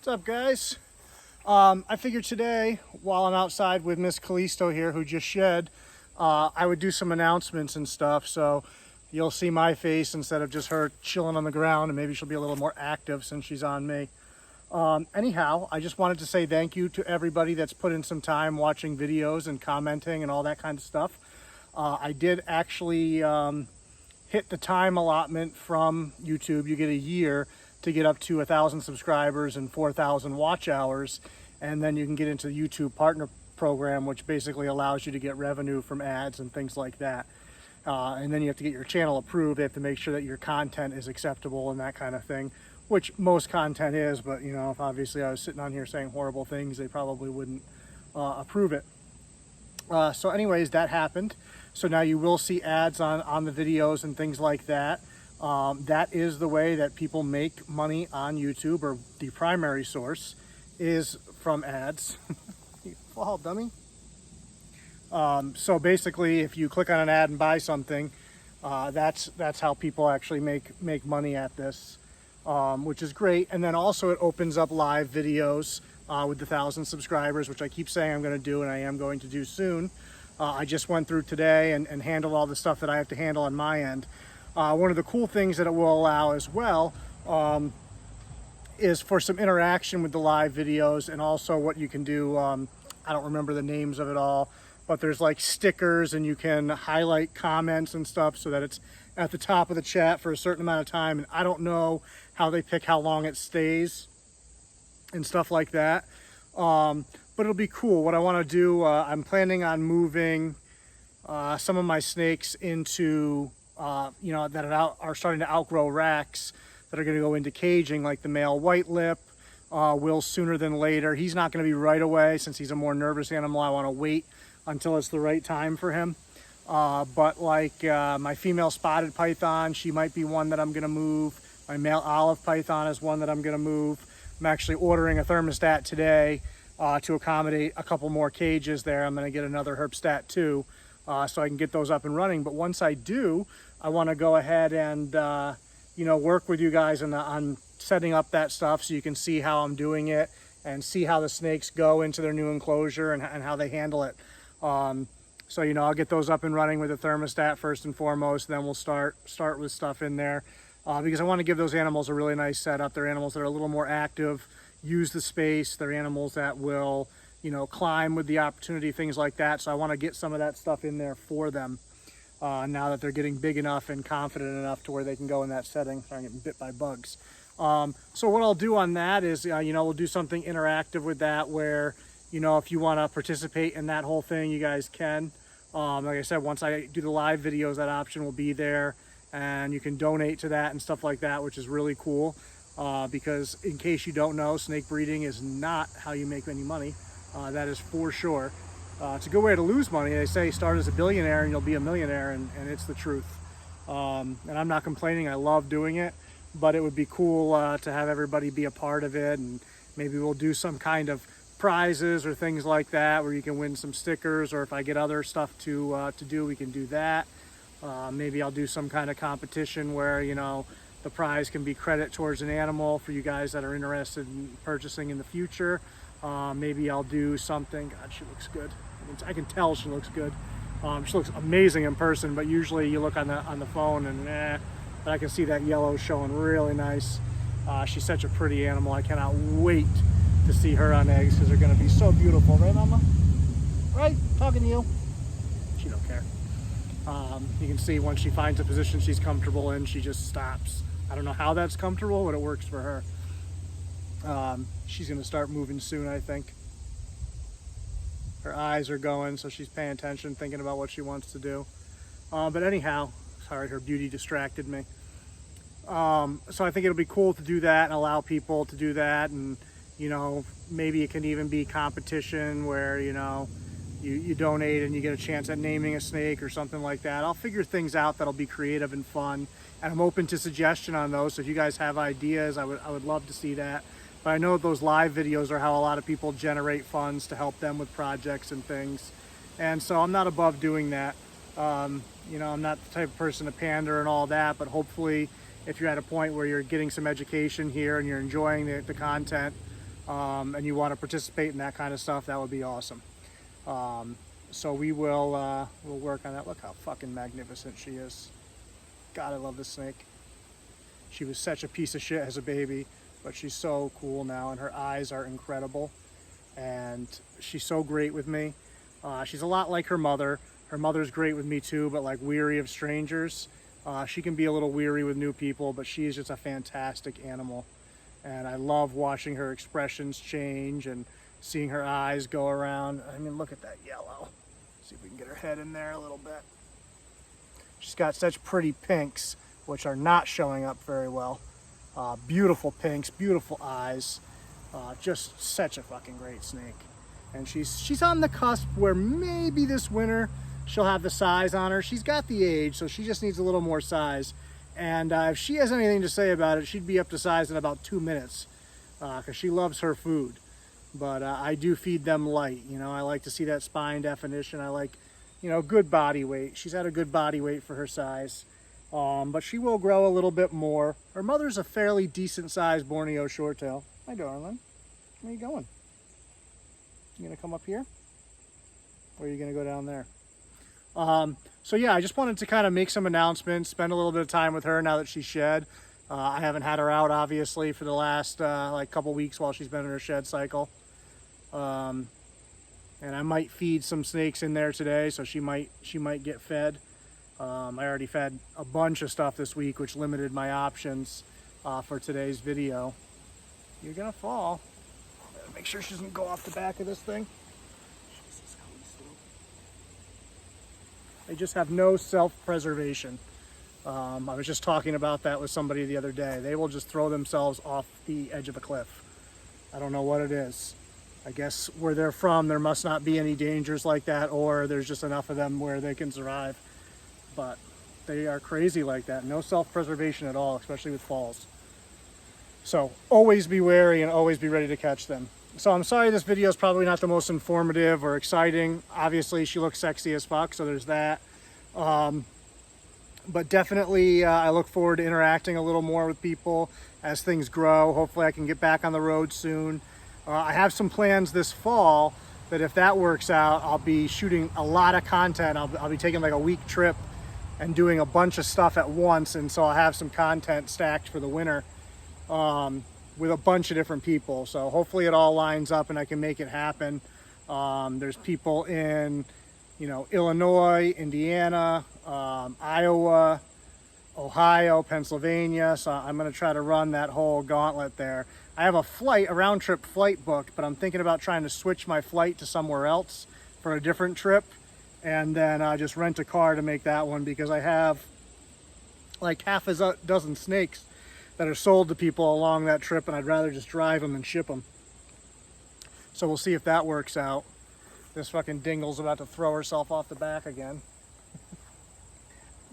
What's up, guys? I figured today, while I'm outside with Miss Callisto here, who just shed, I would do some announcements and stuff, so you'll see my face instead of just her chilling on the ground, and maybe she'll be a little more active since she's on me. Anyhow, I just wanted to say thank you to everybody that's put in some time watching videos and commenting and all that kind of stuff. I did actually hit the time allotment from YouTube. You get a year to get up to 1,000 subscribers and 4,000 watch hours, and then you can get into the YouTube partner program, which basically allows you to get revenue from ads and things like that. And then you have to get your channel approved. They have to make sure that your content is acceptable and that kind of thing, which most content is, but you know, if obviously I was sitting on here saying horrible things, they probably wouldn't approve it. So anyways, that happened. So now you will see ads on the videos and things like that. That is the way that people make money on YouTube, or the primary source is from ads. Fall, dummy. So basically, if you click on an ad and buy something, that's how people actually make money at this, which is great. And then also it opens up live videos with the 1,000 subscribers, which I keep saying I'm going to do, and I am going to do soon. I just went through today and handled all the stuff that I have to handle on my end. One of the cool things that it will allow as well is for some interaction with the live videos, and also what you can do, I don't remember the names of it all, but there's like stickers, and you can highlight comments and stuff so that it's at the top of the chat for a certain amount of time. And I don't know how they pick how long it stays and stuff like that, but it'll be cool. What I want to do, I'm planning on moving some of my snakes into you know, that are starting to outgrow racks that are going to go into caging, like the male white lip will sooner than later. He's not going to be right away since he's a more nervous animal. I want to wait until it's the right time for him. But like my female spotted python, she might be one that I'm going to move. My male olive python is one that I'm going to move. I'm actually ordering a thermostat today to accommodate a couple more cages there. I'm going to get another herpstat too, so I can get those up and running. But once I do, I want to go ahead and you know, work with you guys on setting up that stuff so you can see how I'm doing it and see how the snakes go into their new enclosure and how they handle it. So you know, I'll get those up and running with a thermostat first and foremost, and then we'll start with stuff in there because I want to give those animals a really nice setup. They're animals that are a little more active, use the space. They're animals that will, you know, climb with the opportunity, things like that. So I want to get some of that stuff in there for them. Now that they're getting big enough and confident enough to where they can go in that setting. Sorry, I'm getting bit by bugs. So what I'll do on that is, you know, we'll do something interactive with that where, you know, if you want to participate in that whole thing, you guys can. Like I said, once I do the live videos, that option will be there, and you can donate to that and stuff like that, which is really cool. Because in case you don't know, snake breeding is not how you make any money. That is for sure. It's a good way to lose money. They say start as a billionaire and you'll be a millionaire, and it's the truth. And I'm not complaining. I love doing it, but it would be cool to have everybody be a part of it, and maybe we'll do some kind of prizes or things like that where you can win some stickers, or if I get other stuff to do, we can do that. Maybe I'll do some kind of competition where, you know, the prize can be credit towards an animal for you guys that are interested in purchasing in the future. Maybe I'll do something. God, she looks good. I can tell she looks good. She looks amazing in person, but usually you look on the phone and but I can see that yellow showing really nice. She's such a pretty animal. I cannot wait to see her on eggs because they're going to be so beautiful, right, Mama? Right? Talking to you. She don't care. You can see once she finds a position she's comfortable in, she just stops. I don't know how that's comfortable, but it works for her. She's going to start moving soon, I think. Her eyes are going, so she's paying attention, thinking about what she wants to do. But anyhow, sorry, her beauty distracted me. So I think it'll be cool to do that and allow people to do that. And, you know, maybe it can even be competition where, you know, you donate and you get a chance at naming a snake or something like that. I'll figure things out that'll be creative and fun. And I'm open to suggestion on those. So if you guys have ideas, I would love to see that. But I know those live videos are how a lot of people generate funds to help them with projects and things. And so I'm not above doing that. You know, I'm not the type of person to pander and all that, but hopefully if you're at a point where you're getting some education here and you're enjoying the content, and you want to participate in that kind of stuff, that would be awesome. So we will we'll work on that. Look how fucking magnificent she is. God, I love this snake. She was such a piece of shit as a baby, but she's so cool now, and her eyes are incredible, and she's so great with me. She's a lot like her mother. Her mother's great with me too, but like weary of strangers. She can be a little weary with new people, but she is just a fantastic animal. And I love watching her expressions change and seeing her eyes go around. I mean, look at that yellow. See if we can get her head in there a little bit. She's got such pretty pinks, which are not showing up very well. Beautiful pinks, beautiful eyes. Just such a fucking great snake. And she's on the cusp where maybe this winter she'll have the size on her. She's got the age, so she just needs a little more size. And if she has anything to say about it, she'd be up to size in about 2 minutes, because she loves her food. But I do feed them light. You know, I like to see that spine definition. I like, you know, good body weight. She's at a good body weight for her size. But she will grow a little bit more. Her mother's a fairly decent sized Borneo shorttail. Hi, darling. Where are you going? You gonna come up here? Or are you gonna go down there? So yeah, I just wanted to kind of make some announcements, spend a little bit of time with her now that she's shed. I haven't had her out, obviously, for the last like couple weeks while she's been in her shed cycle. And I might feed some snakes in there today, so she might get fed. I already fed a bunch of stuff this week, which limited my options for today's video. You're gonna fall. Gotta make sure she doesn't go off the back of this thing. Jesus, Callisto. They just have no self-preservation. I was just talking about that with somebody the other day. They will just throw themselves off the edge of a cliff. I don't know what it is. I guess where they're from, there must not be any dangers like that, or there's just enough of them where they can survive. But they are crazy like that. No self-preservation at all, especially with falls. So always be wary and always be ready to catch them. So I'm sorry this video is probably not the most informative or exciting. Obviously she looks sexy as fuck, so there's that. But definitely I look forward to interacting a little more with people as things grow. Hopefully I can get back on the road soon. I have some plans this fall that if that works out, I'll be shooting a lot of content. I'll be taking like a week trip and doing a bunch of stuff at once, and so I'll have some content stacked for the winter with a bunch of different people. So hopefully it all lines up and I can make it happen. There's people in, you know, Illinois, Indiana, Iowa, Ohio, Pennsylvania. So I'm going to try to run that whole gauntlet there. I have a round trip flight booked, but I'm thinking about trying to switch my flight to somewhere else for a different trip, and then just rent a car to make that one, because I have like half a dozen snakes that are sold to people along that trip, and I'd rather just drive them and ship them. So we'll see if that works out. This fucking dingle's about to throw herself off the back again.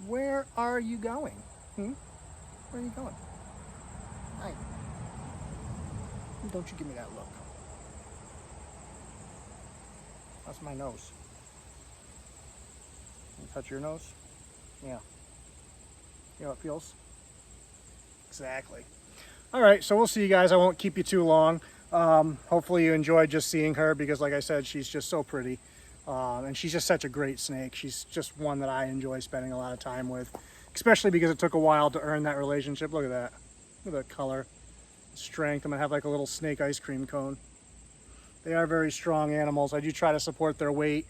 Where are you going? Where are you going? Hi. Don't you give me that look. That's my nose. Can you touch your nose? Yeah. You know how it feels? Exactly. All right, so we'll see you guys. I won't keep you too long. Hopefully you enjoyed just seeing her, because like I said, she's just so pretty. And she's just such a great snake. She's just one that I enjoy spending a lot of time with, especially because it took a while to earn that relationship. Look at that. Look at the color, strength. I'm gonna have like a little snake ice cream cone. They are very strong animals. I do try to support their weight,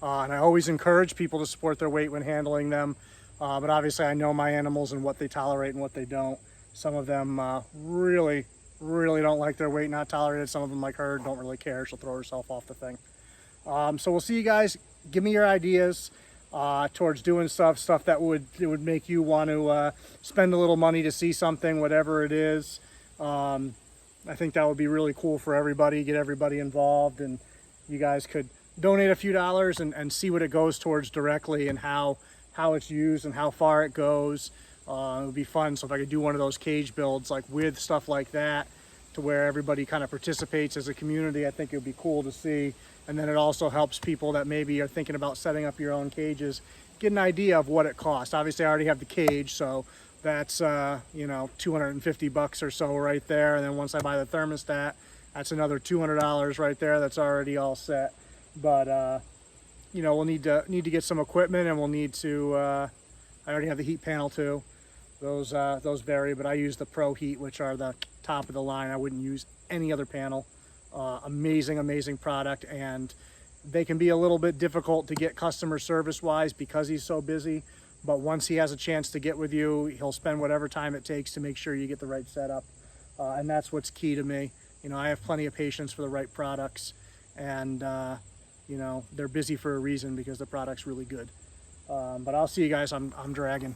and I always encourage people to support their weight when handling them. But obviously I know my animals and what they tolerate and what they don't. Some of them really don't like their weight not tolerated. Some of them, like her, don't really care. She'll throw herself off the thing. So we'll see you guys. Give me your ideas towards doing stuff that would make you want to spend a little money to see something, whatever it is. I think that would be really cool for everybody, get everybody involved, and you guys could donate a few dollars and see what it goes towards directly, and how it's used and how far it goes. It would be fun. So if I could do one of those cage builds like with stuff like that, to where everybody kind of participates as a community, I think it would be cool to see. And then it also helps people that maybe are thinking about setting up your own cages get an idea of what it costs. Obviously I already have the cage, so that's you know, $250 or so right there. And then once I buy the thermostat, That's another $200 right there. That's already all set. But you know, we'll need to get some equipment, and we'll need to. I already have the heat panel too. Those vary, but I use the Pro Heat, which are the top of the line. I wouldn't use any other panel. Amazing product, and they can be a little bit difficult to get customer service wise because he's so busy. But once he has a chance to get with you, he'll spend whatever time it takes to make sure you get the right setup. And that's what's key to me. You know, I have plenty of patience for the right products, and you know, they're busy for a reason because the product's really good. But I'll see you guys. I'm dragging.